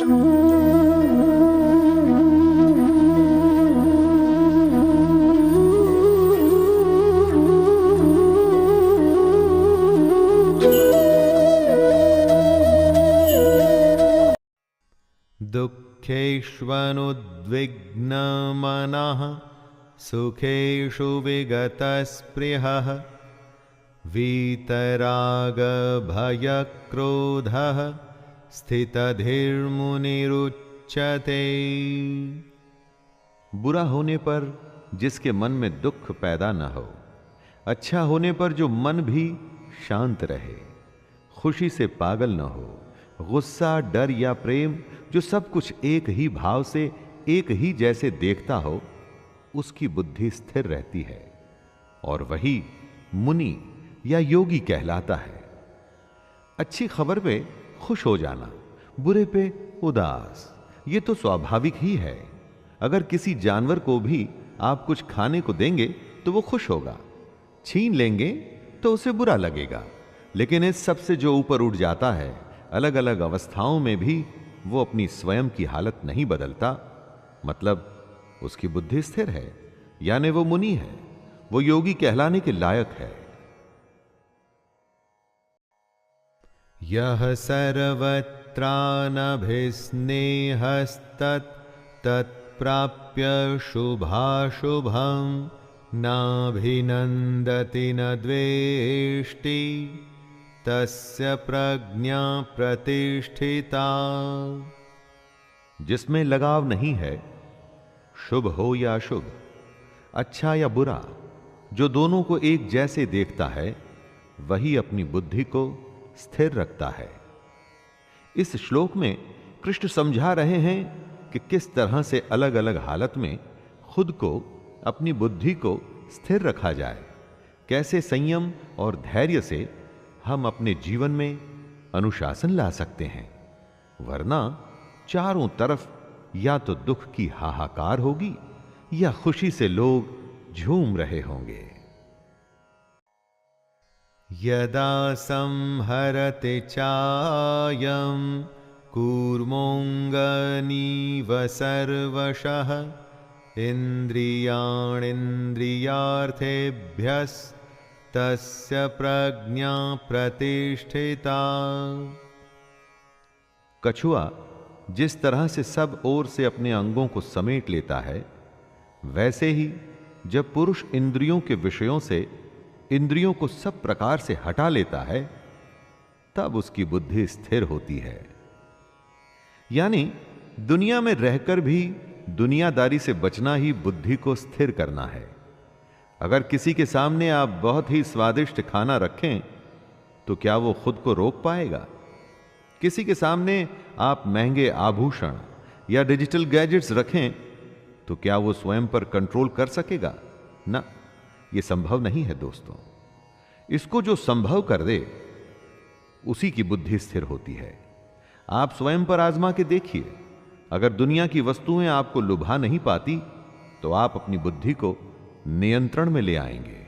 दुःखेष्वनुद्विग्नमनः सुखेषु विगतस्पृहः वीतरागभयक्रोधः स्थितधीर्मुनिरुच्यते। बुरा होने पर जिसके मन में दुख पैदा न हो, अच्छा होने पर जो मन भी शांत रहे, खुशी से पागल न हो, गुस्सा, डर या प्रेम, जो सब कुछ एक ही भाव से एक ही जैसे देखता हो, उसकी बुद्धि स्थिर रहती है और वही मुनि या योगी कहलाता है। अच्छी खबर पे खुश हो जाना, बुरे पे उदास, ये तो स्वाभाविक ही है। अगर किसी जानवर को भी आप कुछ खाने को देंगे तो वो खुश होगा, छीन लेंगे तो उसे बुरा लगेगा। लेकिन इस सब से जो ऊपर उठ जाता है, अलग अलग अवस्थाओं में भी वो अपनी स्वयं की हालत नहीं बदलता, मतलब उसकी बुद्धि स्थिर है, यानी वो मुनि है, वो योगी कहलाने के लायक है। यह सर्वत्रानभिस्नेहस्तत् तत्प्राप्य शुभाशुभं नाभिनन्दति न द्वेष्टि तस्य प्रज्ञा प्रतिष्ठिता। जिसमें लगाव नहीं है, शुभ हो या अशुभ, अच्छा या बुरा, जो दोनों को एक जैसे देखता है, वही अपनी बुद्धि को स्थिर रखता है। इस श्लोक में कृष्ण समझा रहे हैं कि किस तरह से अलग अलग हालत में खुद को, अपनी बुद्धि को स्थिर रखा जाए, कैसे संयम और धैर्य से हम अपने जीवन में अनुशासन ला सकते हैं, वरना चारों तरफ या तो दुख की हाहाकार होगी या खुशी से लोग झूम रहे होंगे। यदा संहरते चायं कूर्मोऽङ्गनीव सर्वशः इन्द्रियाणीन्द्रियार्थेभ्यस्तस्य प्रज्ञा प्रतिष्ठिता। कछुआ जिस तरह से सब ओर से अपने अंगों को समेट लेता है, वैसे ही जब पुरुष इंद्रियों के विषयों से इंद्रियों को सब प्रकार से हटा लेता है, तब उसकी बुद्धि स्थिर होती है। यानी दुनिया में रहकर भी दुनियादारी से बचना ही बुद्धि को स्थिर करना है। अगर किसी के सामने आप बहुत ही स्वादिष्ट खाना रखें तो क्या वो खुद को रोक पाएगा? किसी के सामने आप महंगे आभूषण या डिजिटल गैजेट्स रखें तो क्या वो स्वयं पर कंट्रोल कर सकेगा? ना, ये संभव नहीं है दोस्तों। इसको जो संभव कर दे, उसी की बुद्धि स्थिर होती है। आप स्वयं पर आजमा के देखिए, अगर दुनिया की वस्तुएं आपको लुभा नहीं पाती तो आप अपनी बुद्धि को नियंत्रण में ले आएंगे।